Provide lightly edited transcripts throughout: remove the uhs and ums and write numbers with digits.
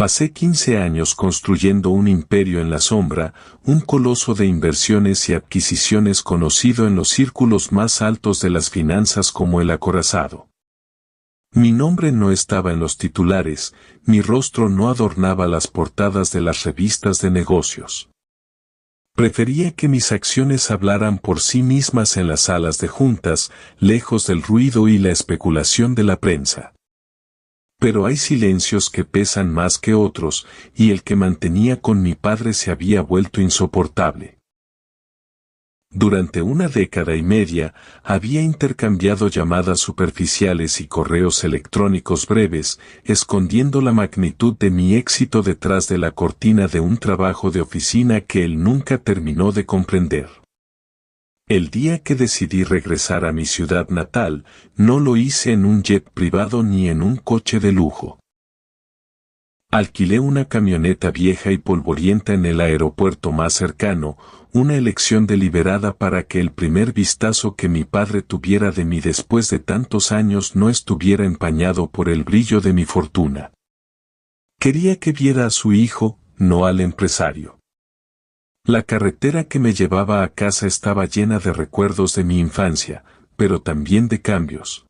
Pasé 15 años construyendo un imperio en la sombra, un coloso de inversiones y adquisiciones conocido en los círculos más altos de las finanzas como el acorazado. Mi nombre no estaba en los titulares, mi rostro no adornaba las portadas de las revistas de negocios. Prefería que mis acciones hablaran por sí mismas en las salas de juntas, lejos del ruido y la especulación de la prensa. Pero hay silencios que pesan más que otros, y el que mantenía con mi padre se había vuelto insoportable. Durante una década y media, había intercambiado llamadas superficiales y correos electrónicos breves, escondiendo la magnitud de mi éxito detrás de la cortina de un trabajo de oficina que él nunca terminó de comprender. El día que decidí regresar a mi ciudad natal, no lo hice en un jet privado ni en un coche de lujo. Alquilé una camioneta vieja y polvorienta en el aeropuerto más cercano, una elección deliberada para que el primer vistazo que mi padre tuviera de mí después de tantos años no estuviera empañado por el brillo de mi fortuna. Quería que viera a su hijo, no al empresario. La carretera que me llevaba a casa estaba llena de recuerdos de mi infancia, pero también de cambios.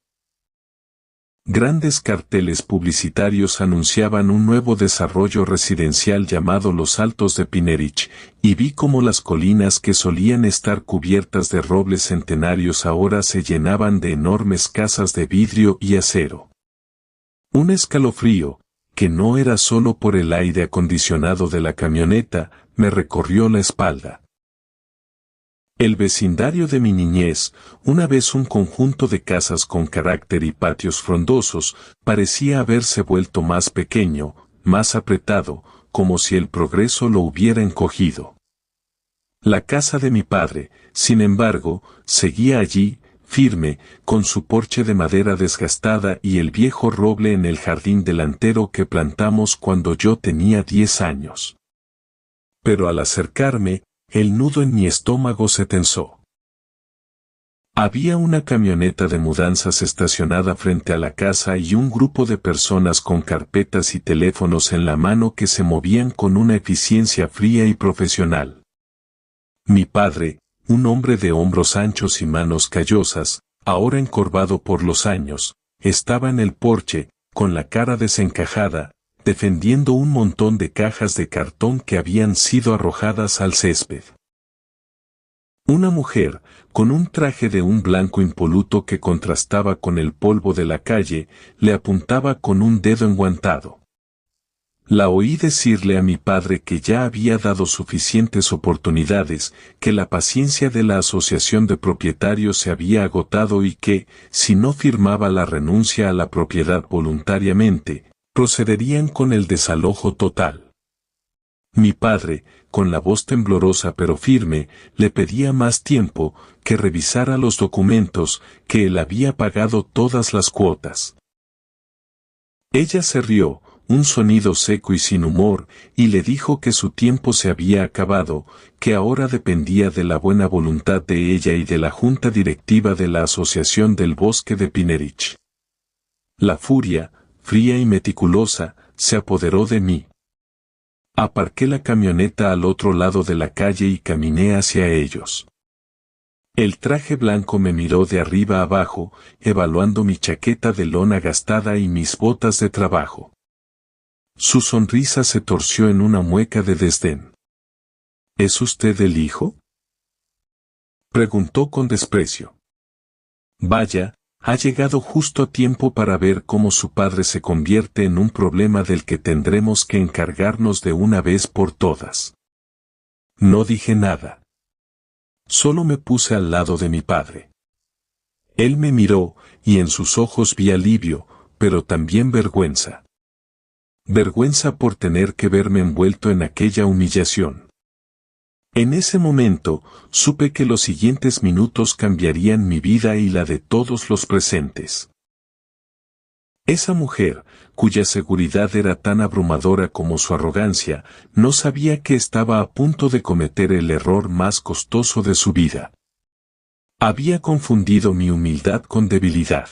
Grandes carteles publicitarios anunciaban un nuevo desarrollo residencial llamado Los Altos de Pinnerich, y vi cómo las colinas que solían estar cubiertas de robles centenarios ahora se llenaban de enormes casas de vidrio y acero. Un escalofrío, que no era solo por el aire acondicionado de la camioneta, me recorrió la espalda. El vecindario de mi niñez, una vez un conjunto de casas con carácter y patios frondosos, parecía haberse vuelto más pequeño, más apretado, como si el progreso lo hubiera encogido. La casa de mi padre, sin embargo, seguía allí, firme, con su porche de madera desgastada y el viejo roble en el jardín delantero que plantamos cuando yo tenía 10 años. Pero al acercarme, el nudo en mi estómago se tensó. Había una camioneta de mudanzas estacionada frente a la casa y un grupo de personas con carpetas y teléfonos en la mano que se movían con una eficiencia fría y profesional. Mi padre, un hombre de hombros anchos y manos callosas, ahora encorvado por los años, estaba en el porche, con la cara desencajada, defendiendo un montón de cajas de cartón que habían sido arrojadas al césped. Una mujer, con un traje de un blanco impoluto que contrastaba con el polvo de la calle, le apuntaba con un dedo enguantado. La oí decirle a mi padre que ya había dado suficientes oportunidades, que la paciencia de la asociación de propietarios se había agotado y que, si no firmaba la renuncia a la propiedad voluntariamente, procederían con el desalojo total. Mi padre, con la voz temblorosa pero firme, le pedía más tiempo, que revisara los documentos, que él había pagado todas las cuotas. Ella se rió, un sonido seco y sin humor, y le dijo que su tiempo se había acabado, que ahora dependía de la buena voluntad de ella y de la junta directiva de la Asociación del Bosque de Pinnerich. La furia, fría y meticulosa, se apoderó de mí. Aparqué la camioneta al otro lado de la calle y caminé hacia ellos. El traje blanco me miró de arriba abajo, evaluando mi chaqueta de lona gastada y mis botas de trabajo. Su sonrisa se torció en una mueca de desdén. ¿Es usted el hijo?, preguntó con desprecio. Vaya, ha llegado justo a tiempo para ver cómo su padre se convierte en un problema del que tendremos que encargarnos de una vez por todas. No dije nada. Solo me puse al lado de mi padre. Él me miró, y en sus ojos vi alivio, pero también vergüenza. Vergüenza por tener que verme envuelto en aquella humillación. En ese momento, supe que los siguientes minutos cambiarían mi vida y la de todos los presentes. Esa mujer, cuya seguridad era tan abrumadora como su arrogancia, no sabía que estaba a punto de cometer el error más costoso de su vida. Había confundido mi humildad con debilidad.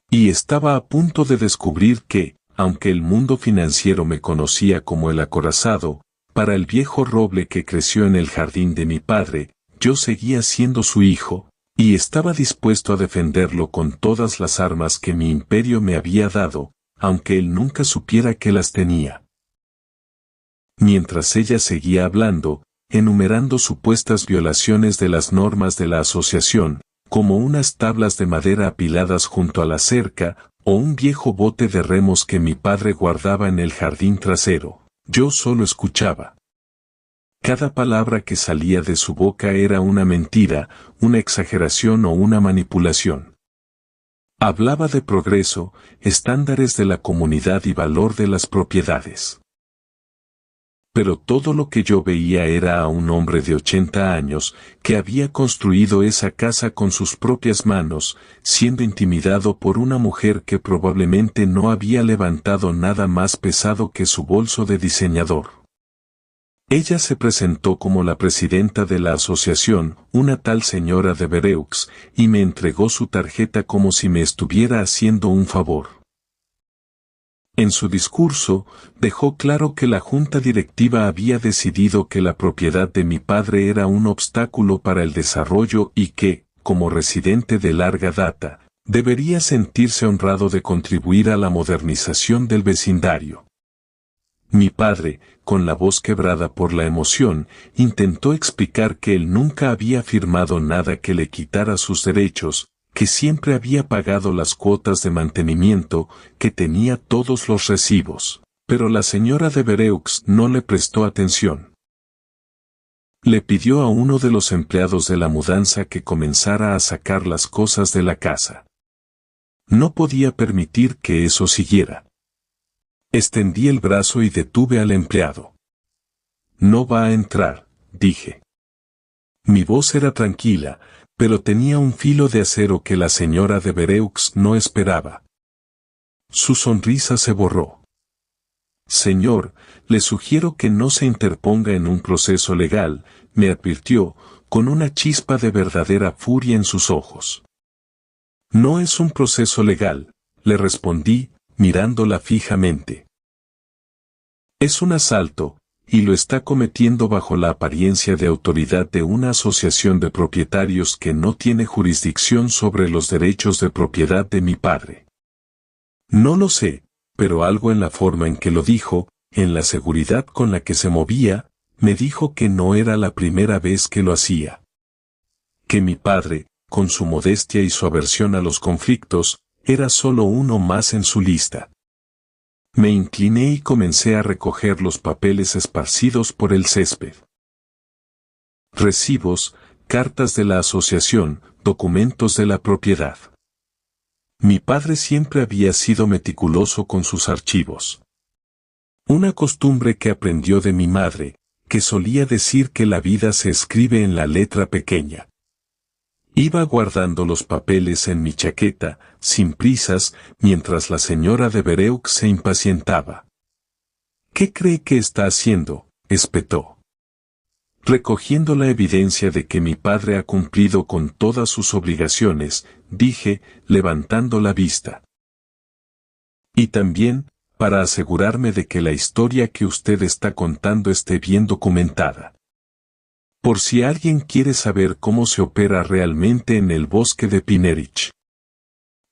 Y estaba a punto de descubrir que, aunque el mundo financiero me conocía como el acorazado, para el viejo roble que creció en el jardín de mi padre, yo seguía siendo su hijo, y estaba dispuesto a defenderlo con todas las armas que mi imperio me había dado, aunque él nunca supiera que las tenía. Mientras ella seguía hablando, enumerando supuestas violaciones de las normas de la asociación, como unas tablas de madera apiladas junto a la cerca, o un viejo bote de remos que mi padre guardaba en el jardín trasero, yo solo escuchaba. Cada palabra que salía de su boca era una mentira, una exageración o una manipulación. Hablaba de progreso, estándares de la comunidad y valor de las propiedades. Pero todo lo que yo veía era a un hombre de 80 años, que había construido esa casa con sus propias manos, siendo intimidado por una mujer que probablemente no había levantado nada más pesado que su bolso de diseñador. Ella se presentó como la presidenta de la asociación, una tal señora de Vereux, y me entregó su tarjeta como si me estuviera haciendo un favor. En su discurso, dejó claro que la junta directiva había decidido que la propiedad de mi padre era un obstáculo para el desarrollo y que, como residente de larga data, debería sentirse honrado de contribuir a la modernización del vecindario. Mi padre, con la voz quebrada por la emoción, intentó explicar que él nunca había firmado nada que le quitara sus derechos, que siempre había pagado las cuotas de mantenimiento, que tenía todos los recibos, pero la señora de Vereux no le prestó atención. Le pidió a uno de los empleados de la mudanza que comenzara a sacar las cosas de la casa. No podía permitir que eso siguiera. Extendí el brazo y detuve al empleado. No va a entrar, dije. Mi voz era tranquila, pero tenía un filo de acero que la señora de Vereux no esperaba. Su sonrisa se borró. Señor, le sugiero que no se interponga en un proceso legal, me advirtió, con una chispa de verdadera furia en sus ojos. No es un proceso legal, le respondí, mirándola fijamente. Es un asalto, y lo está cometiendo bajo la apariencia de autoridad de una asociación de propietarios que no tiene jurisdicción sobre los derechos de propiedad de mi padre. No lo sé, pero algo en la forma en que lo dijo, en la seguridad con la que se movía, me dijo que no era la primera vez que lo hacía. Que mi padre, con su modestia y su aversión a los conflictos, era solo uno más en su lista. Me incliné y comencé a recoger los papeles esparcidos por el césped. Recibos, cartas de la asociación, documentos de la propiedad. Mi padre siempre había sido meticuloso con sus archivos. Una costumbre que aprendió de mi madre, que solía decir que la vida se escribe en la letra pequeña. Iba guardando los papeles en mi chaqueta, sin prisas, mientras la señora de Vereux se impacientaba. ¿Qué cree que está haciendo?, espetó. Recogiendo la evidencia de que mi padre ha cumplido con todas sus obligaciones, dije, levantando la vista. Y también, para asegurarme de que la historia que usted está contando esté bien documentada. Por si alguien quiere saber cómo se opera realmente en el bosque de Pinnerich.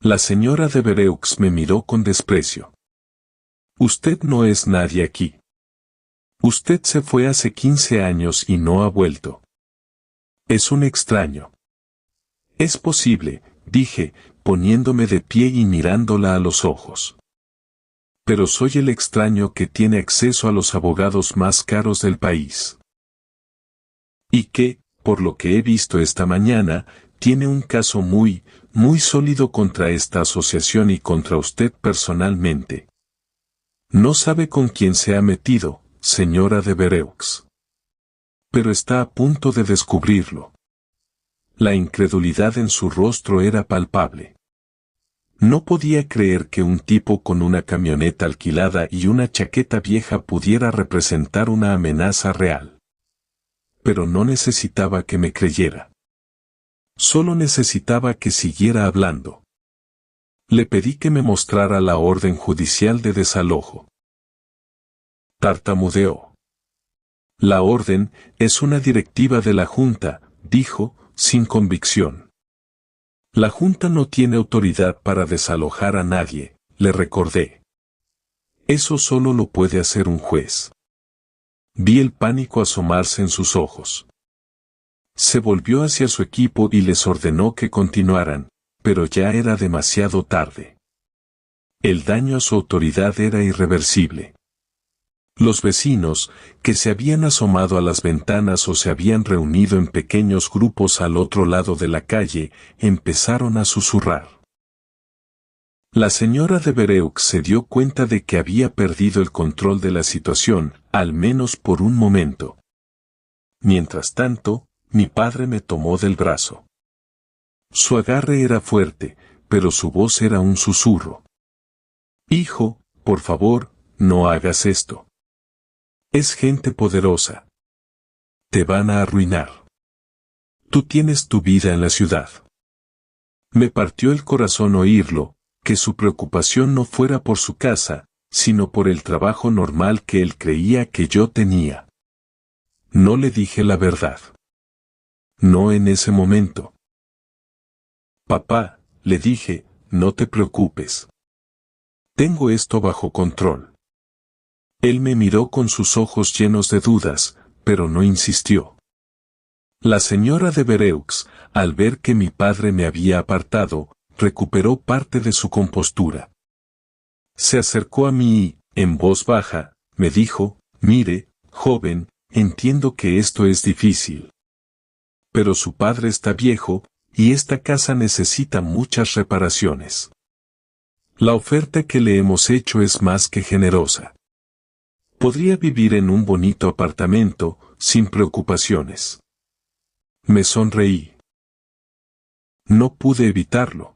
La señora de Vereux me miró con desprecio. Usted no es nadie aquí. Usted se fue hace 15 años y no ha vuelto. Es un extraño. Es posible, dije, poniéndome de pie y mirándola a los ojos. Pero soy el extraño que tiene acceso a los abogados más caros del país. Y que, por lo que he visto esta mañana, tiene un caso muy sólido contra esta asociación y contra usted personalmente. No sabe con quién se ha metido, señora de Vereux. Pero está a punto de descubrirlo. La incredulidad en su rostro era palpable. No podía creer que un tipo con una camioneta alquilada y una chaqueta vieja pudiera representar una amenaza real. Pero no necesitaba que me creyera. Solo necesitaba que siguiera hablando. Le pedí que me mostrara la orden judicial de desalojo. Tartamudeó. La orden es una directiva de la Junta, dijo, sin convicción. La Junta no tiene autoridad para desalojar a nadie, le recordé. Eso solo lo puede hacer un juez. Vi el pánico asomarse en sus ojos. Se volvió hacia su equipo y les ordenó que continuaran, pero ya era demasiado tarde. El daño a su autoridad era irreversible. Los vecinos, que se habían asomado a las ventanas o se habían reunido en pequeños grupos al otro lado de la calle, empezaron a susurrar. La señora de Bereux se dio cuenta de que había perdido el control de la situación, al menos por un momento. Mientras tanto, mi padre me tomó del brazo. Su agarre era fuerte, pero su voz era un susurro. Hijo, por favor, no hagas esto. Es gente poderosa. Te van a arruinar. Tú tienes tu vida en la ciudad. Me partió el corazón oírlo, que su preocupación no fuera por su casa, sino por el trabajo normal que él creía que yo tenía. No le dije la verdad. No en ese momento. Papá, le dije, no te preocupes. Tengo esto bajo control. Él me miró con sus ojos llenos de dudas, pero no insistió. La señora de Bereux, al ver que mi padre me había apartado, recuperó parte de su compostura. Se acercó a mí y, en voz baja, me dijo, mire, joven, entiendo que esto es difícil. Pero su padre está viejo, y esta casa necesita muchas reparaciones. La oferta que le hemos hecho es más que generosa. Podría vivir en un bonito apartamento, sin preocupaciones. Me sonreí. No pude evitarlo.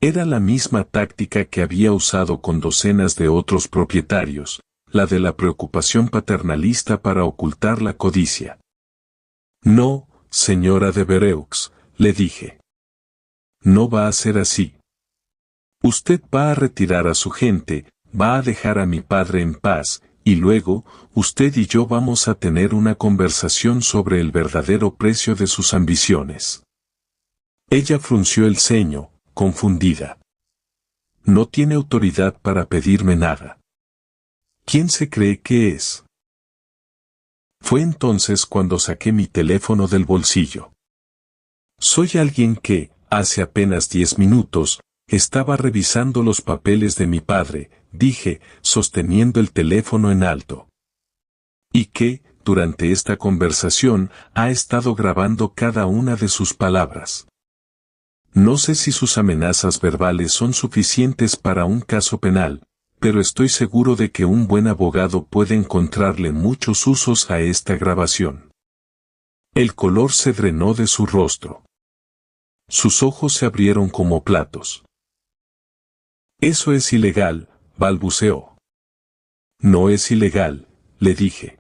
Era la misma táctica que había usado con docenas de otros propietarios, la de la preocupación paternalista para ocultar la codicia. No, señora de Bereux, le dije. No va a ser así. Usted va a retirar a su gente, va a dejar a mi padre en paz, y luego, usted y yo vamos a tener una conversación sobre el verdadero precio de sus ambiciones. Ella frunció el ceño, confundida. No tiene autoridad para pedirme nada. ¿Quién se cree que es? Fue entonces cuando saqué mi teléfono del bolsillo. Soy alguien que, hace apenas 10 minutos, estaba revisando los papeles de mi padre, dije, sosteniendo el teléfono en alto. Y que, durante esta conversación, ha estado grabando cada una de sus palabras. No sé si sus amenazas verbales son suficientes para un caso penal, pero estoy seguro de que un buen abogado puede encontrarle muchos usos a esta grabación. El color se drenó de su rostro. Sus ojos se abrieron como platos. Eso es ilegal, balbuceó. No es ilegal, le dije.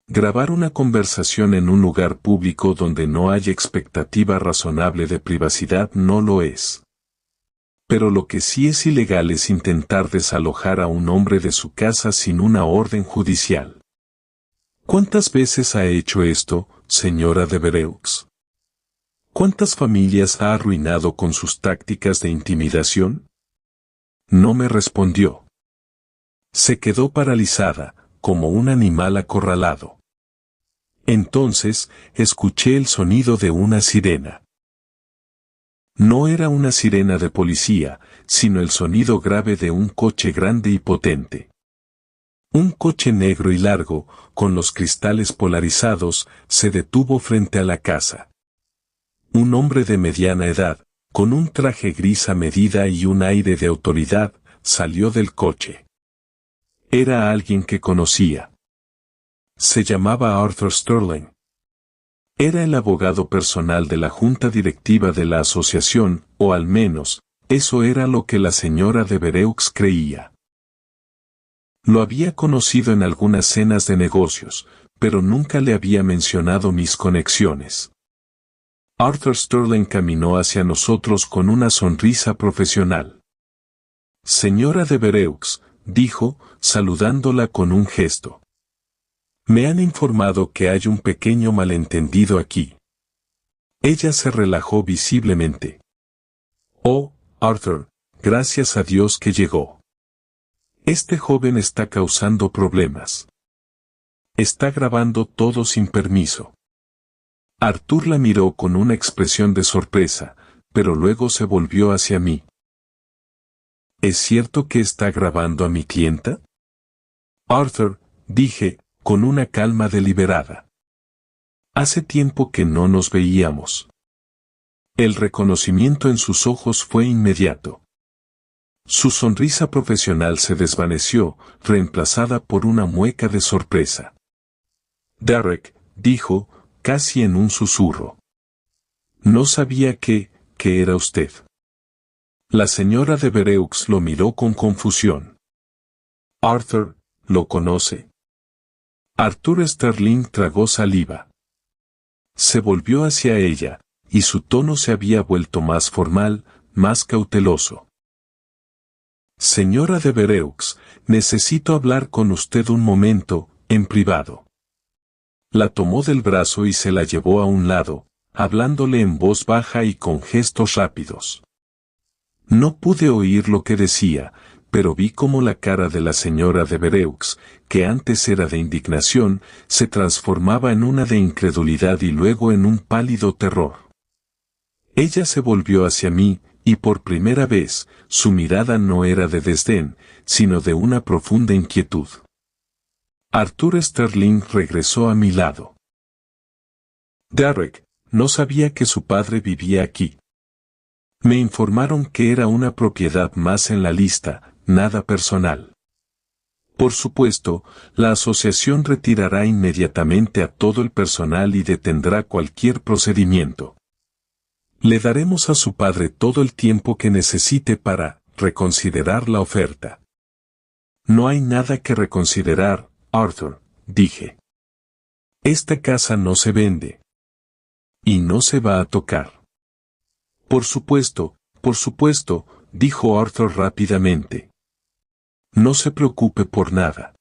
Grabar una conversación en un lugar público donde no haya expectativa razonable de privacidad no lo es. Pero lo que sí es ilegal es intentar desalojar a un hombre de su casa sin una orden judicial. ¿Cuántas veces ha hecho esto, señora de Bereux? ¿Cuántas familias ha arruinado con sus tácticas de intimidación? No me respondió. Se quedó paralizada, como un animal acorralado. Entonces, escuché el sonido de una sirena. No era una sirena de policía, sino el sonido grave de un coche grande y potente. Un coche negro y largo, con los cristales polarizados, se detuvo frente a la casa. Un hombre de mediana edad, con un traje gris a medida y un aire de autoridad, salió del coche. Era alguien que conocía. Se llamaba Arthur Sterling. Era el abogado personal de la junta directiva de la asociación, o al menos, eso era lo que la señora de Bereux creía. Lo había conocido en algunas cenas de negocios, pero nunca le había mencionado mis conexiones. Arthur Sterling caminó hacia nosotros con una sonrisa profesional. Señora Devereux, dijo, saludándola con un gesto. Me han informado que hay un pequeño malentendido aquí. Ella se relajó visiblemente. Oh, Arthur, gracias a Dios que llegó. Este joven está causando problemas. Está grabando todo sin permiso. Arthur la miró con una expresión de sorpresa, pero luego se volvió hacia mí. ¿Es cierto que está grabando a mi clienta? Arthur, dije, con una calma deliberada. Hace tiempo que no nos veíamos. El reconocimiento en sus ojos fue inmediato. Su sonrisa profesional se desvaneció, reemplazada por una mueca de sorpresa. Derek, dijo, casi en un susurro. No sabía que era usted. La señora Devereux lo miró con confusión. Arthur, ¿lo conoce? Arthur Sterling tragó saliva. Se volvió hacia ella, y su tono se había vuelto más formal, más cauteloso. Señora Devereux, necesito hablar con usted un momento, en privado. La tomó del brazo y se la llevó a un lado, hablándole en voz baja y con gestos rápidos. No pude oír lo que decía, pero vi cómo la cara de la señora Devereux, que antes era de indignación, se transformaba en una de incredulidad y luego en un pálido terror. Ella se volvió hacia mí, y por primera vez, su mirada no era de desdén, sino de una profunda inquietud. Arthur Sterling regresó a mi lado. Derek, no sabía que su padre vivía aquí. Me informaron que era una propiedad más en la lista, nada personal. Por supuesto, la asociación retirará inmediatamente a todo el personal y detendrá cualquier procedimiento. Le daremos a su padre todo el tiempo que necesite para reconsiderar la oferta. No hay nada que reconsiderar, Arthur, dije. Esta casa no se vende. Y no se va a tocar. Por supuesto, dijo Arthur rápidamente. No se preocupe por nada.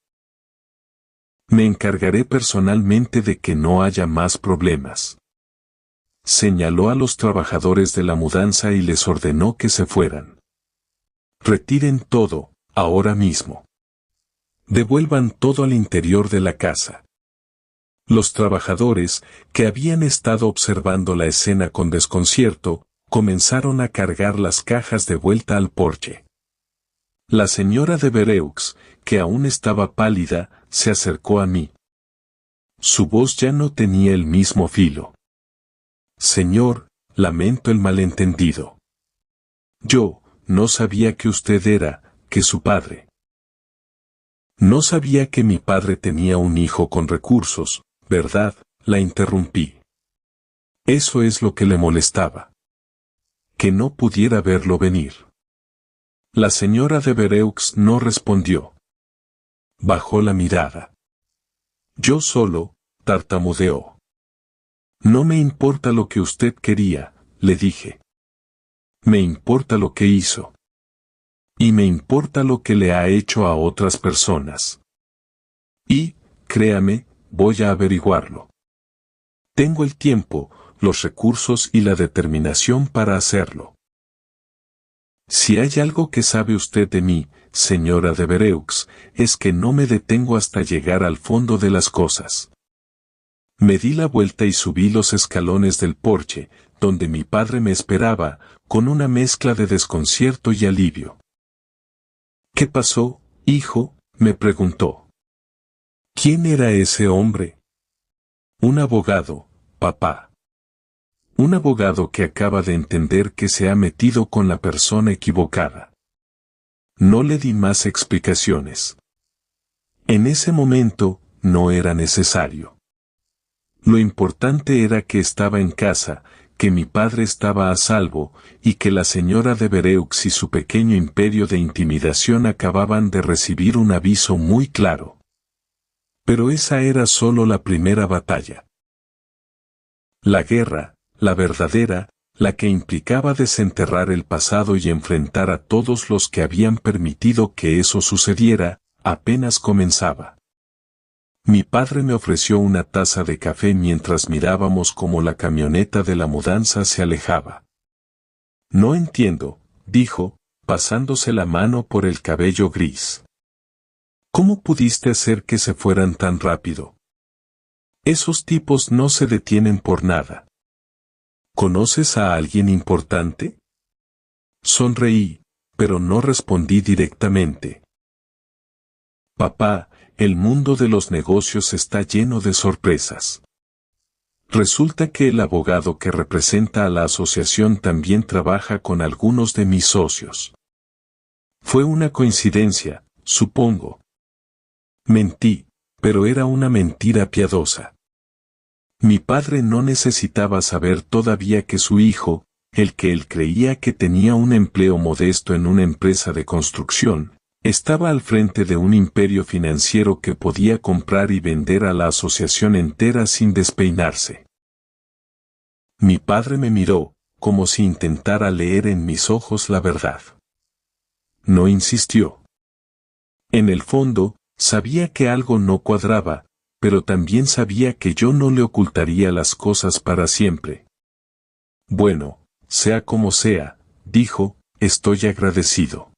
Me encargaré personalmente de que no haya más problemas. Señaló a los trabajadores de la mudanza y les ordenó que se fueran. Retiren todo, ahora mismo. Devuelvan todo al interior de la casa. Los trabajadores, que habían estado observando la escena con desconcierto, comenzaron a cargar las cajas de vuelta al porche. La señora Devereux, que aún estaba pálida, se acercó a mí. Su voz ya no tenía el mismo filo. Señor, lamento el malentendido. Yo, no sabía que usted era, que su padre. No sabía que mi padre tenía un hijo con recursos, ¿verdad? La interrumpí. Eso es lo que le molestaba. Que no pudiera verlo venir. La señora Devereux no respondió. Bajó la mirada. Yo solo, tartamudeó. No me importa lo que usted quería, le dije. Me importa lo que hizo. Y me importa lo que le ha hecho a otras personas. Y, créame, voy a averiguarlo. Tengo el tiempo, los recursos y la determinación para hacerlo. Si hay algo que sabe usted de mí, señora Devereux, es que no me detengo hasta llegar al fondo de las cosas. Me di la vuelta y subí los escalones del porche, donde mi padre me esperaba, con una mezcla de desconcierto y alivio. ¿Qué pasó, hijo?, me preguntó. ¿Quién era ese hombre? Un abogado, papá. Un abogado que acaba de entender que se ha metido con la persona equivocada. No le di más explicaciones. En ese momento, no era necesario. Lo importante era que estaba en casa, que mi padre estaba a salvo, y que la señora Devereux y su pequeño imperio de intimidación acababan de recibir un aviso muy claro. Pero esa era solo la primera batalla. La guerra, la verdadera, la que implicaba desenterrar el pasado y enfrentar a todos los que habían permitido que eso sucediera, apenas comenzaba. Mi padre me ofreció una taza de café mientras mirábamos cómo la camioneta de la mudanza se alejaba. No entiendo, dijo, pasándose la mano por el cabello gris. ¿Cómo pudiste hacer que se fueran tan rápido? Esos tipos no se detienen por nada. ¿Conoces a alguien importante? Sonreí, pero no respondí directamente. Papá, el mundo de los negocios está lleno de sorpresas. Resulta que el abogado que representa a la asociación también trabaja con algunos de mis socios. Fue una coincidencia, supongo. Mentí, pero era una mentira piadosa. Mi padre no necesitaba saber todavía que su hijo, el que él creía que tenía un empleo modesto en una empresa de construcción, estaba al frente de un imperio financiero que podía comprar y vender a la asociación entera sin despeinarse. Mi padre me miró, como si intentara leer en mis ojos la verdad. No insistió. En el fondo, sabía que algo no cuadraba, pero también sabía que yo no le ocultaría las cosas para siempre. Bueno, sea como sea, dijo, estoy agradecido.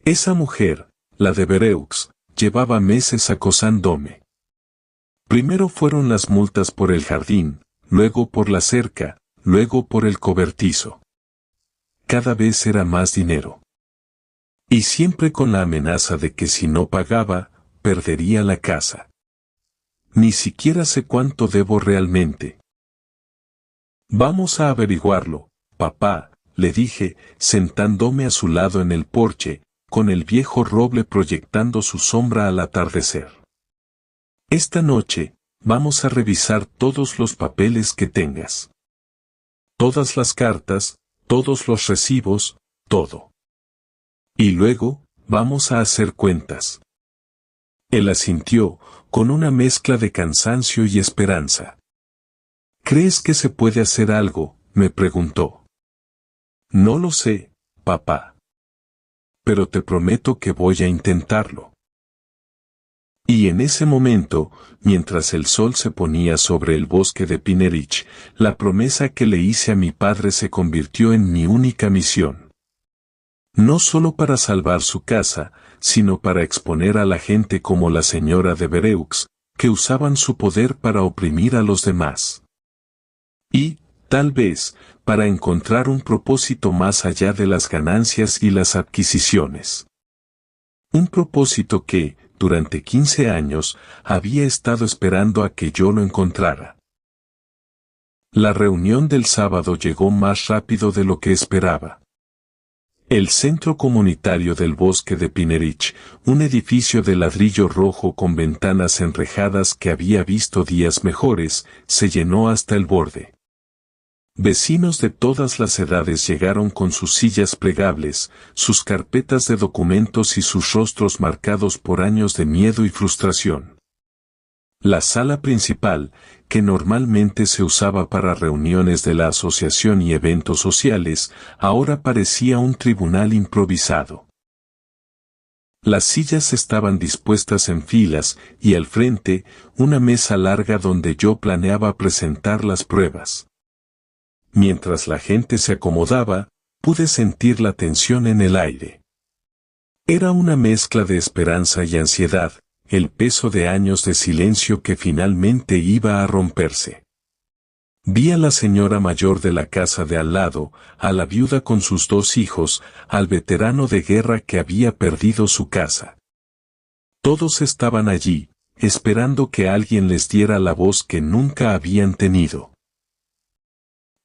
Esa mujer, la de Bereux, llevaba meses acosándome. Primero fueron las multas por el jardín, luego por la cerca, luego por el cobertizo. Cada vez era más dinero. Y siempre con la amenaza de que si no pagaba, perdería la casa. Ni siquiera sé cuánto debo realmente. Vamos a averiguarlo, papá, le dije, sentándome a su lado en el porche, con el viejo roble proyectando su sombra al atardecer. Esta noche, vamos a revisar todos los papeles que tengas. Todas las cartas, todos los recibos, todo. Y luego, vamos a hacer cuentas. Él asintió, con una mezcla de cansancio y esperanza. ¿Crees que se puede hacer algo?, me preguntó. No lo sé, papá. Pero te prometo que voy a intentarlo. Y en ese momento, mientras el sol se ponía sobre el bosque de Pinnerich, la promesa que le hice a mi padre se convirtió en mi única misión. No solo para salvar su casa, sino para exponer a la gente como la señora de Bereux, que usaban su poder para oprimir a los demás. Y, tal vez, para encontrar un propósito más allá de las ganancias y las adquisiciones. Un propósito que, durante 15 años, había estado esperando a que yo lo encontrara. La reunión del sábado llegó más rápido de lo que esperaba. El centro comunitario del bosque de Pinnerich, un edificio de ladrillo rojo con ventanas enrejadas que había visto días mejores, se llenó hasta el borde. Vecinos de todas las edades llegaron con sus sillas plegables, sus carpetas de documentos y sus rostros marcados por años de miedo y frustración. La sala principal, que normalmente se usaba para reuniones de la asociación y eventos sociales, ahora parecía un tribunal improvisado. Las sillas estaban dispuestas en filas y al frente, una mesa larga donde yo planeaba presentar las pruebas. Mientras la gente se acomodaba, pude sentir la tensión en el aire. Era una mezcla de esperanza y ansiedad, el peso de años de silencio que finalmente iba a romperse. Vi a la señora mayor de la casa de al lado, a la viuda con sus 2 hijos, al veterano de guerra que había perdido su casa. Todos estaban allí, esperando que alguien les diera la voz que nunca habían tenido.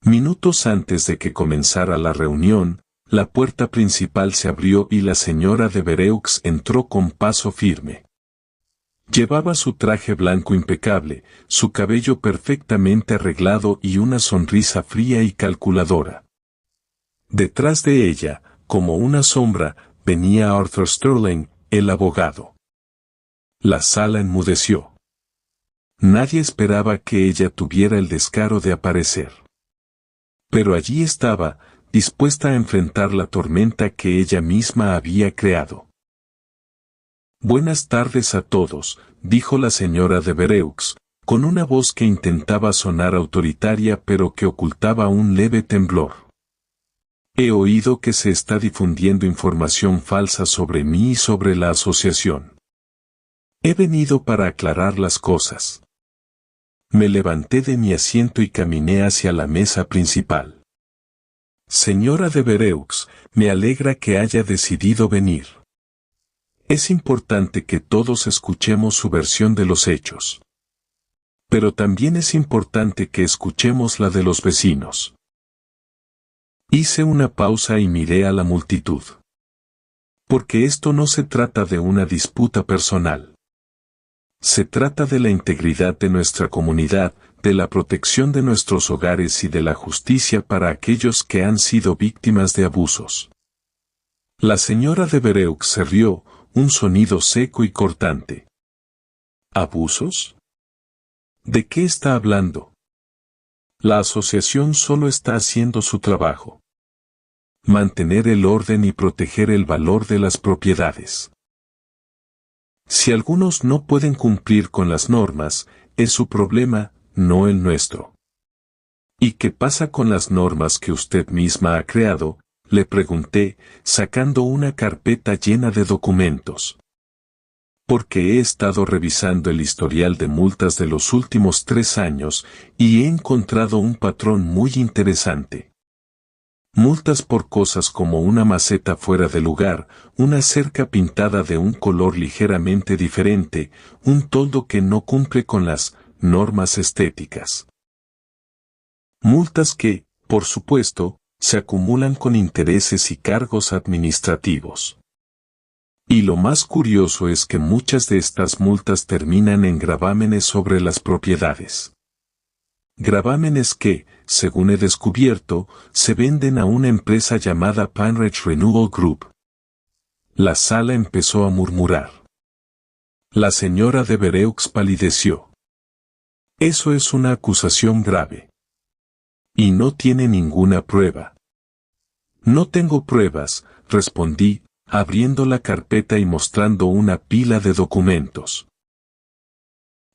Minutos antes de que comenzara la reunión, la puerta principal se abrió y la señora de Bereux entró con paso firme. Llevaba su traje blanco impecable, su cabello perfectamente arreglado y una sonrisa fría y calculadora. Detrás de ella, como una sombra, venía Arthur Sterling, el abogado. La sala enmudeció. Nadie esperaba que ella tuviera el descaro de aparecer. Pero allí estaba, dispuesta a enfrentar la tormenta que ella misma había creado. «Buenas tardes a todos», dijo la señora de Vereux, con una voz que intentaba sonar autoritaria pero que ocultaba un leve temblor. «He oído que se está difundiendo información falsa sobre mí y sobre la asociación. He venido para aclarar las cosas». Me levanté de mi asiento y caminé hacia la mesa principal. «Señora de Vereux, me alegra que haya decidido venir. Es importante que todos escuchemos su versión de los hechos. Pero también es importante que escuchemos la de los vecinos». Hice una pausa y miré a la multitud. Porque esto no se trata de una disputa personal. Se trata de la integridad de nuestra comunidad, de la protección de nuestros hogares y de la justicia para aquellos que han sido víctimas de abusos. La señora de Vereux se rió, un sonido seco y cortante. ¿Abusos? ¿De qué está hablando? La asociación solo está haciendo su trabajo. Mantener el orden y proteger el valor de las propiedades. Si algunos no pueden cumplir con las normas, es su problema, no el nuestro. ¿Y qué pasa con las normas que usted misma ha creado?, le pregunté, sacando una carpeta llena de documentos. Porque he estado revisando el historial de multas de los últimos 3 años y he encontrado un patrón muy interesante. Multas por cosas como una maceta fuera de lugar, una cerca pintada de un color ligeramente diferente, un toldo que no cumple con las normas estéticas. Multas que, por supuesto, se acumulan con intereses y cargos administrativos. Y lo más curioso es que muchas de estas multas terminan en gravámenes sobre las propiedades. Gravámenes que, según he descubierto, se venden a una empresa llamada Panridge Renewal Group. La sala empezó a murmurar. La señora de Vereux palideció. Eso es una acusación grave. Y no tiene ninguna prueba. No tengo pruebas, respondí, abriendo la carpeta y mostrando una pila de documentos.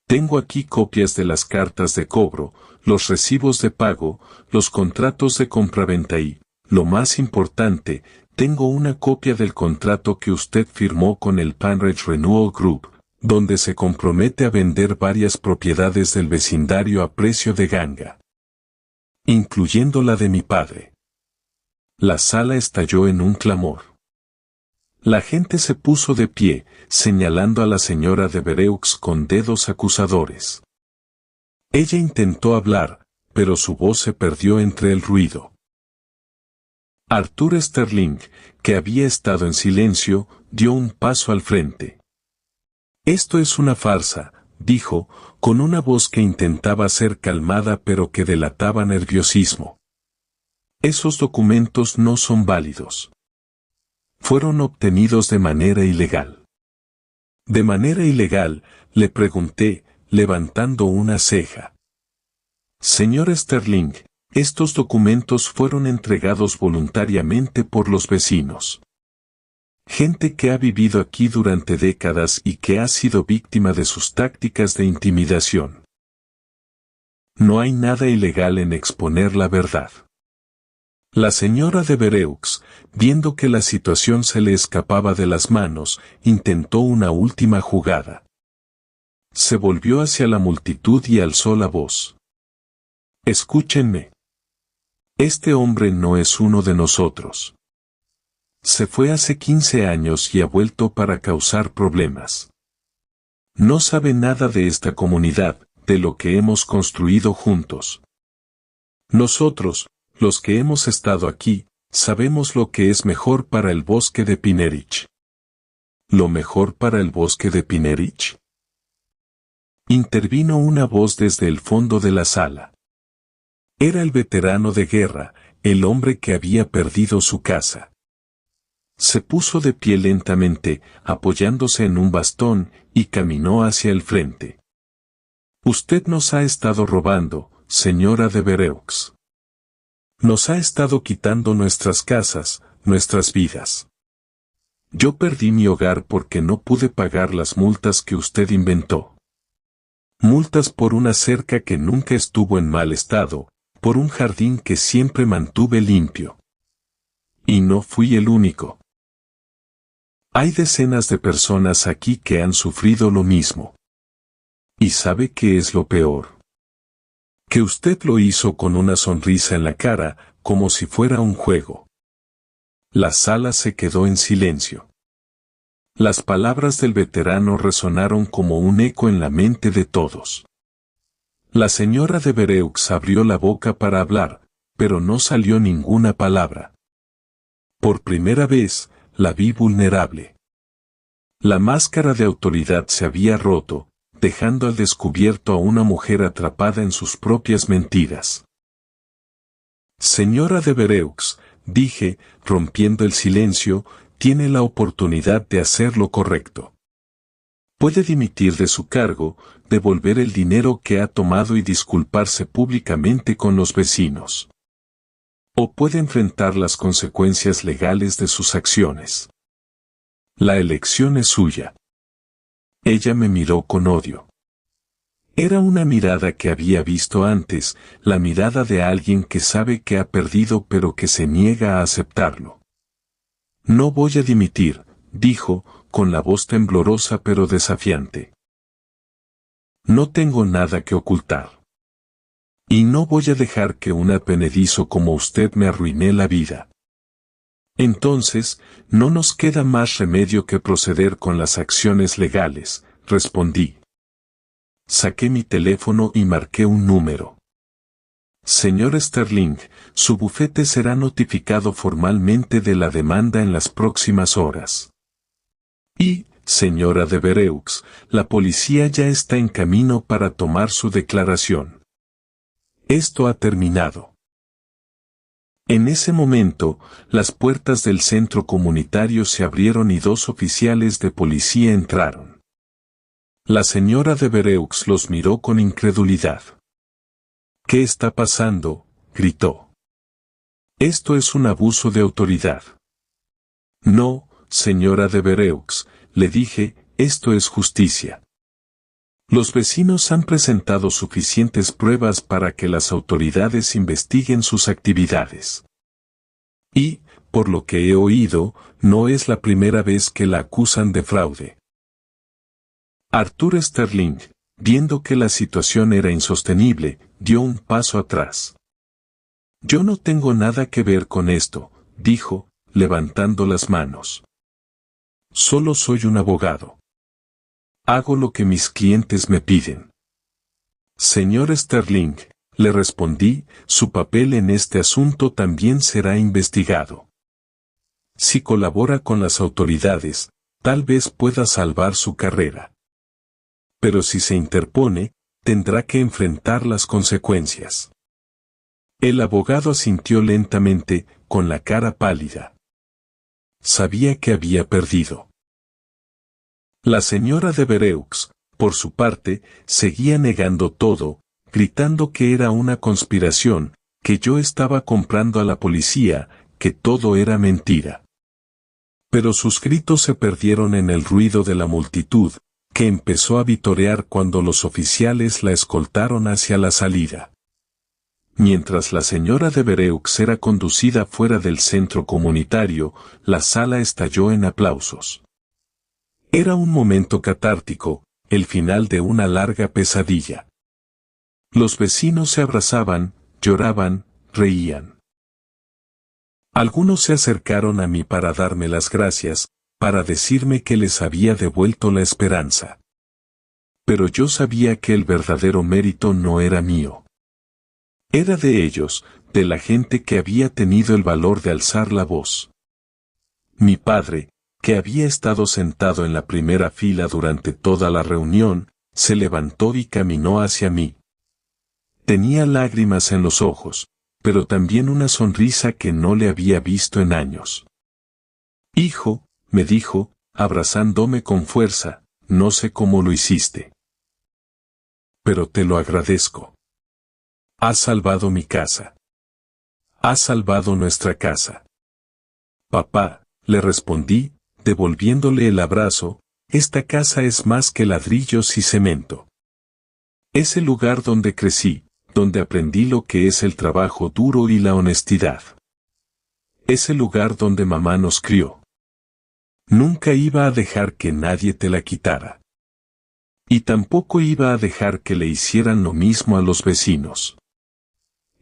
Tengo aquí copias de las cartas de cobro, los recibos de pago, los contratos de compraventa y, lo más importante, tengo una copia del contrato que usted firmó con el Panridge Renewal Group, donde se compromete a vender varias propiedades del vecindario a precio de ganga. Incluyendo la de mi padre. La sala estalló en un clamor. La gente se puso de pie, señalando a la señora de Vereux con dedos acusadores. Ella intentó hablar, pero su voz se perdió entre el ruido. Arthur Sterling, que había estado en silencio, dio un paso al frente. «Esto es una farsa», dijo, con una voz que intentaba ser calmada pero que delataba nerviosismo. «Esos documentos no son válidos. Fueron obtenidos de manera ilegal». «¿De manera ilegal?», le pregunté, levantando una ceja. «Señor Sterling, estos documentos fueron entregados voluntariamente por los vecinos. Gente que ha vivido aquí durante décadas y que ha sido víctima de sus tácticas de intimidación. No hay nada ilegal en exponer la verdad». La señora de Vereux, viendo que la situación se le escapaba de las manos, intentó una última jugada. Se volvió hacia la multitud y alzó la voz. «Escúchenme. Este hombre no es uno de nosotros. Se fue hace 15 años y ha vuelto para causar problemas. No sabe nada de esta comunidad, de lo que hemos construido juntos. Nosotros, los que hemos estado aquí, sabemos lo que es mejor para el bosque de Pinnerich». «¿Lo mejor para el bosque de Pinnerich?», intervino una voz desde el fondo de la sala. Era el veterano de guerra, el hombre que había perdido su casa. Se puso de pie lentamente, apoyándose en un bastón, y caminó hacia el frente. «Usted nos ha estado robando, señora de Vereux. Nos ha estado quitando nuestras casas, nuestras vidas. Yo perdí mi hogar porque no pude pagar las multas que usted inventó. Multas por una cerca que nunca estuvo en mal estado, por un jardín que siempre mantuve limpio. Y no fui el único. Hay decenas de personas aquí que han sufrido lo mismo. ¿Y sabe qué es lo peor? Que usted lo hizo con una sonrisa en la cara, como si fuera un juego. La sala se quedó en silencio. Las palabras del veterano resonaron como un eco en la mente de todos. La señora de Bereux abrió la boca para hablar, pero no salió ninguna palabra. Por primera vez, la vi vulnerable. La máscara de autoridad se había roto, dejando al descubierto a una mujer atrapada en sus propias mentiras. Señora de Bereux, dije, rompiendo el silencio, tiene la oportunidad de hacer lo correcto. Puede dimitir de su cargo, devolver el dinero que ha tomado y disculparse públicamente con los vecinos. O puede enfrentar las consecuencias legales de sus acciones. La elección es suya. Ella me miró con odio. Era una mirada que había visto antes, la mirada de alguien que sabe que ha perdido pero que se niega a aceptarlo. No voy a dimitir, dijo, con la voz temblorosa pero desafiante. No tengo nada que ocultar. Y no voy a dejar que un advenedizo como usted me arruine la vida. Entonces, no nos queda más remedio que proceder con las acciones legales, respondí. Saqué mi teléfono y marqué un número. Señor Sterling, su bufete será notificado formalmente de la demanda en las próximas horas. Y, señora de Bereux, la policía ya está en camino para tomar su declaración. Esto ha terminado. En ese momento, las puertas del centro comunitario se abrieron y 2 oficiales de policía entraron. La señora de Bereux los miró con incredulidad. ¿Qué está pasando?, gritó. Esto es un abuso de autoridad. No, señora de Bereux, le dije, esto es justicia. Los vecinos han presentado suficientes pruebas para que las autoridades investiguen sus actividades. Y, por lo que he oído, no es la primera vez que la acusan de fraude. Arthur Sterling, viendo que la situación era insostenible, dio un paso atrás. Yo no tengo nada que ver con esto, dijo, levantando las manos. Solo soy un abogado. Hago lo que mis clientes me piden. Señor Sterling, le respondí, su papel en este asunto también será investigado. Si colabora con las autoridades, tal vez pueda salvar su carrera. Pero si se interpone, tendrá que enfrentar las consecuencias. El abogado asintió lentamente, con la cara pálida. Sabía que había perdido. La señora de Bereux, por su parte, seguía negando todo, gritando que era una conspiración, que yo estaba comprando a la policía, que todo era mentira. Pero sus gritos se perdieron en el ruido de la multitud, que empezó a vitorear cuando los oficiales la escoltaron hacia la salida. Mientras la señora de Bereux era conducida fuera del centro comunitario, la sala estalló en aplausos. Era un momento catártico, el final de una larga pesadilla. Los vecinos se abrazaban, lloraban, reían. Algunos se acercaron a mí para darme las gracias, para decirme que les había devuelto la esperanza. Pero yo sabía que el verdadero mérito no era mío. Era de ellos, de la gente que había tenido el valor de alzar la voz. Mi padre, que había estado sentado en la primera fila durante toda la reunión, se levantó y caminó hacia mí. Tenía lágrimas en los ojos, pero también una sonrisa que no le había visto en años. Hijo, me dijo, abrazándome con fuerza, no sé cómo lo hiciste. Pero te lo agradezco. Has salvado mi casa. Has salvado nuestra casa. Papá, le respondí, devolviéndole el abrazo, esta casa es más que ladrillos y cemento. Es el lugar donde crecí, donde aprendí lo que es el trabajo duro y la honestidad. Es el lugar donde mamá nos crió. Nunca iba a dejar que nadie te la quitara. Y tampoco iba a dejar que le hicieran lo mismo a los vecinos.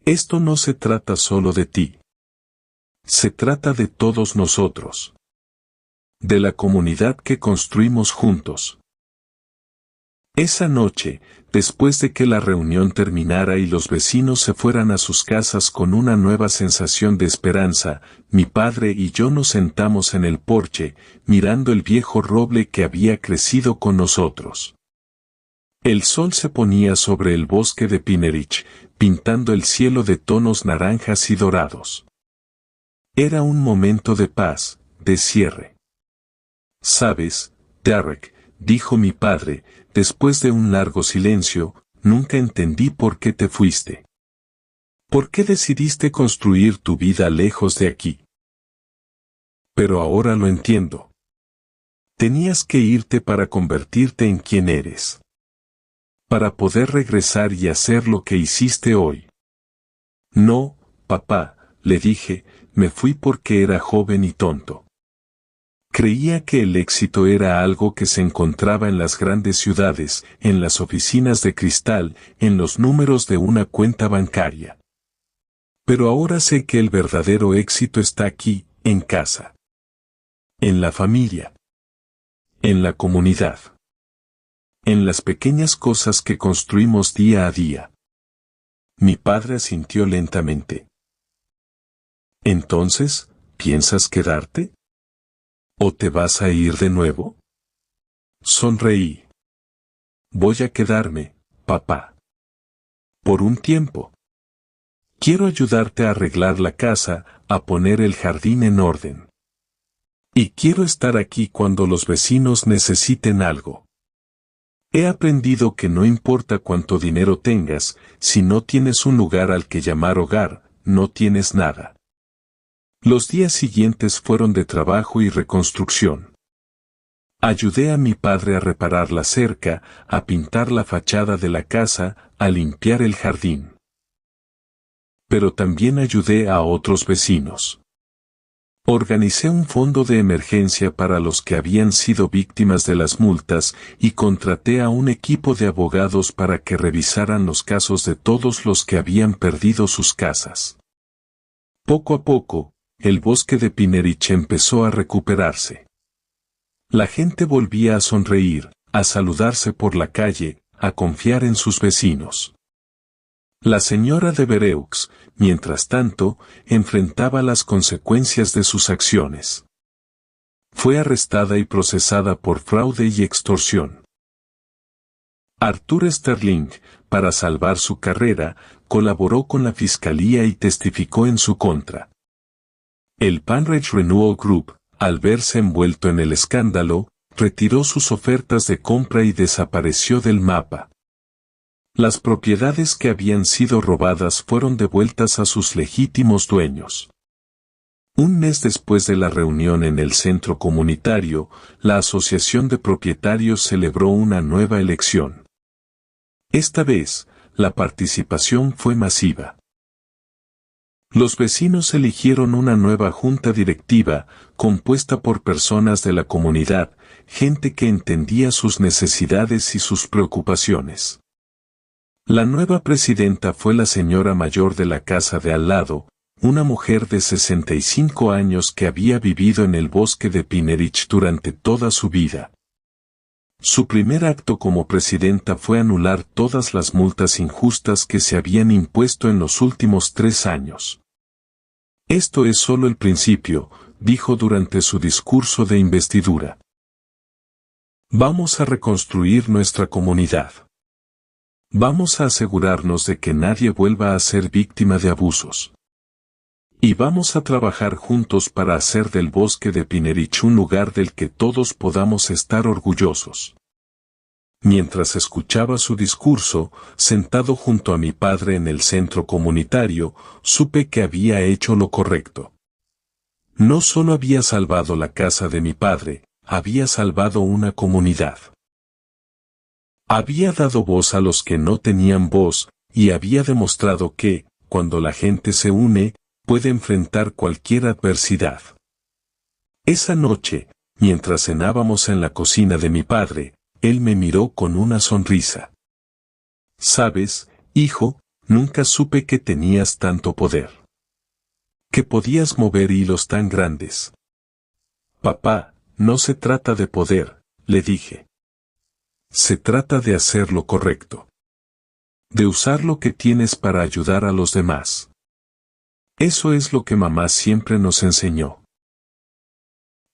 Esto no se trata solo de ti. Se trata de todos nosotros. De la comunidad que construimos juntos. Esa noche, después de que la reunión terminara y los vecinos se fueran a sus casas con una nueva sensación de esperanza, mi padre y yo nos sentamos en el porche, mirando el viejo roble que había crecido con nosotros. El sol se ponía sobre el bosque de Pinnerich, pintando el cielo de tonos naranjas y dorados. Era un momento de paz, de cierre. «Sabes, Derek», dijo mi padre, después de un largo silencio, «nunca entendí por qué te fuiste. ¿Por qué decidiste construir tu vida lejos de aquí? Pero ahora lo entiendo. Tenías que irte para convertirte en quien eres. Para poder regresar y hacer lo que hiciste hoy». «No, papá», le dije, «me fui porque era joven y tonto. Creía que el éxito era algo que se encontraba en las grandes ciudades, en las oficinas de cristal, en los números de una cuenta bancaria. Pero ahora sé que el verdadero éxito está aquí, en casa. En la familia. En la comunidad. En las pequeñas cosas que construimos día a día». Mi padre asintió lentamente. «¿Entonces, piensas quedarte? ¿O te vas a ir de nuevo?» Sonreí. «Voy a quedarme, papá. Por un tiempo. Quiero ayudarte a arreglar la casa, a poner el jardín en orden. Y quiero estar aquí cuando los vecinos necesiten algo. He aprendido que no importa cuánto dinero tengas, si no tienes un lugar al que llamar hogar, no tienes nada». Los días siguientes fueron de trabajo y reconstrucción. Ayudé a mi padre a reparar la cerca, a pintar la fachada de la casa, a limpiar el jardín. Pero también ayudé a otros vecinos. Organicé un fondo de emergencia para los que habían sido víctimas de las multas y contraté a un equipo de abogados para que revisaran los casos de todos los que habían perdido sus casas. Poco a poco, el bosque de Pinnerich empezó a recuperarse. La gente volvía a sonreír, a saludarse por la calle, a confiar en sus vecinos. La señora de Vereux, mientras tanto, enfrentaba las consecuencias de sus acciones. Fue arrestada y procesada por fraude y extorsión. Arthur Sterling, para salvar su carrera, colaboró con la fiscalía y testificó en su contra. El Panridge Renewal Group, al verse envuelto en el escándalo, retiró sus ofertas de compra y desapareció del mapa. Las propiedades que habían sido robadas fueron devueltas a sus legítimos dueños. Un mes después de la reunión en el centro comunitario, la Asociación de Propietarios celebró una nueva elección. Esta vez, la participación fue masiva. Los vecinos eligieron una nueva junta directiva, compuesta por personas de la comunidad, gente que entendía sus necesidades y sus preocupaciones. La nueva presidenta fue la señora mayor de la casa de al lado, una mujer de 65 años que había vivido en el bosque de Pinnerich durante toda su vida. Su primer acto como presidenta fue anular todas las multas injustas que se habían impuesto en los últimos 3 años. «Esto es solo el principio», dijo durante su discurso de investidura. «Vamos a reconstruir nuestra comunidad. Vamos a asegurarnos de que nadie vuelva a ser víctima de abusos. Y vamos a trabajar juntos para hacer del bosque de Pinnerich un lugar del que todos podamos estar orgullosos». Mientras escuchaba su discurso, sentado junto a mi padre en el centro comunitario, supe que había hecho lo correcto. No solo había salvado la casa de mi padre, había salvado una comunidad. Había dado voz a los que no tenían voz, y había demostrado que, cuando la gente se une, puede enfrentar cualquier adversidad. Esa noche, mientras cenábamos en la cocina de mi padre, él me miró con una sonrisa. Sabes, hijo, nunca supe que tenías tanto poder. Que podías mover hilos tan grandes. Papá, no se trata de poder, le dije. Se trata de hacer lo correcto. De usar lo que tienes para ayudar a los demás. Eso es lo que mamá siempre nos enseñó.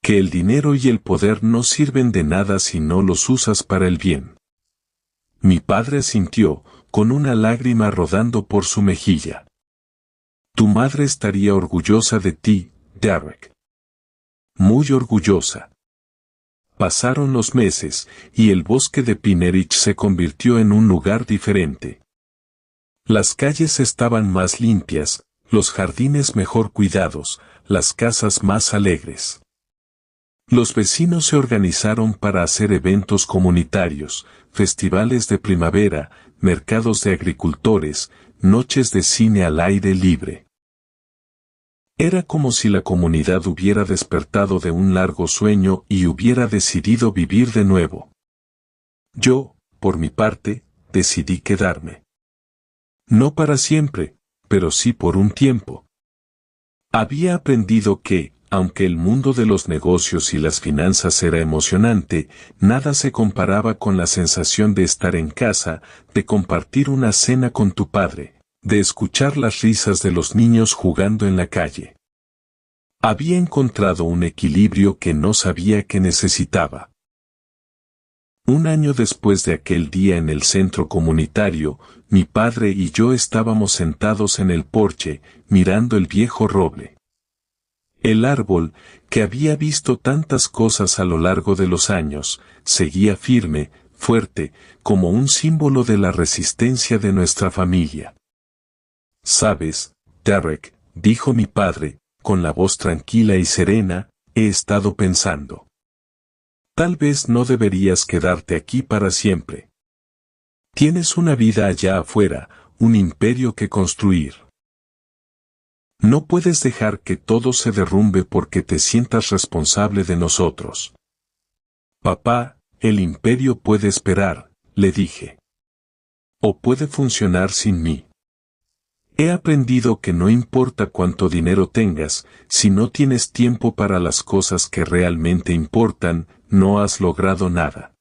Que el dinero y el poder no sirven de nada si no los usas para el bien. Mi padre asintió, con una lágrima rodando por su mejilla. Tu madre estaría orgullosa de ti, Derek. Muy orgullosa. Pasaron los meses, y el bosque de Pinnerich se convirtió en un lugar diferente. Las calles estaban más limpias, los jardines mejor cuidados, las casas más alegres. Los vecinos se organizaron para hacer eventos comunitarios, festivales de primavera, mercados de agricultores, noches de cine al aire libre. Era como si la comunidad hubiera despertado de un largo sueño y hubiera decidido vivir de nuevo. Yo, por mi parte, decidí quedarme. No para siempre, pero sí por un tiempo. Había aprendido que, aunque el mundo de los negocios y las finanzas era emocionante, nada se comparaba con la sensación de estar en casa, de compartir una cena con tu padre, de escuchar las risas de los niños jugando en la calle. Había encontrado un equilibrio que no sabía que necesitaba. Un año después de aquel día en el centro comunitario, mi padre y yo estábamos sentados en el porche, mirando el viejo roble. El árbol, que había visto tantas cosas a lo largo de los años, seguía firme, fuerte, como un símbolo de la resistencia de nuestra familia. Sabes, Derek, dijo mi padre, con la voz tranquila y serena, he estado pensando. Tal vez no deberías quedarte aquí para siempre. Tienes una vida allá afuera, un imperio que construir. No puedes dejar que todo se derrumbe porque te sientas responsable de nosotros. Papá, el imperio puede esperar, le dije. O puede funcionar sin mí. He aprendido que no importa cuánto dinero tengas, si no tienes tiempo para las cosas que realmente importan, no has logrado nada.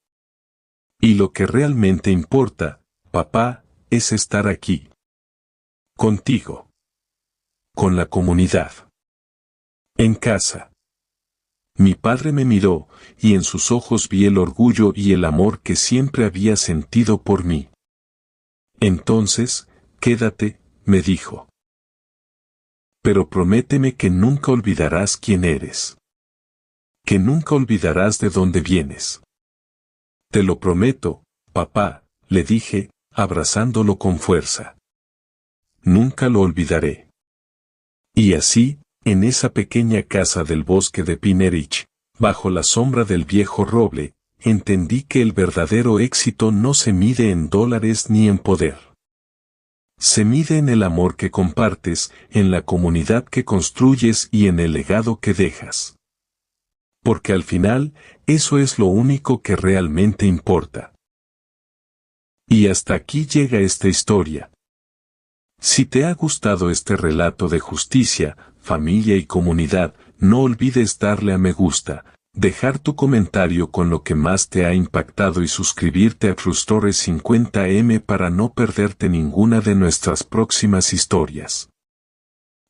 Y lo que realmente importa, papá, es estar aquí. Contigo. Con la comunidad. En casa. Mi padre me miró, y en sus ojos vi el orgullo y el amor que siempre había sentido por mí. Entonces, quédate, me dijo. Pero prométeme que nunca olvidarás quién eres. Que nunca olvidarás de dónde vienes. Te lo prometo, papá, le dije, abrazándolo con fuerza. Nunca lo olvidaré. Y así, en esa pequeña casa del bosque de Pinnerich, bajo la sombra del viejo roble, entendí que el verdadero éxito no se mide en dólares ni en poder. Se mide en el amor que compartes, en la comunidad que construyes y en el legado que dejas. Porque al final, eso es lo único que realmente importa. Y hasta aquí llega esta historia. Si te ha gustado este relato de justicia, familia y comunidad, no olvides darle a me gusta, dejar tu comentario con lo que más te ha impactado y suscribirte a Trustores 50M para no perderte ninguna de nuestras próximas historias.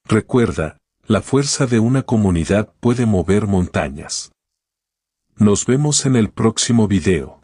Recuerda, la fuerza de una comunidad puede mover montañas. Nos vemos en el próximo video.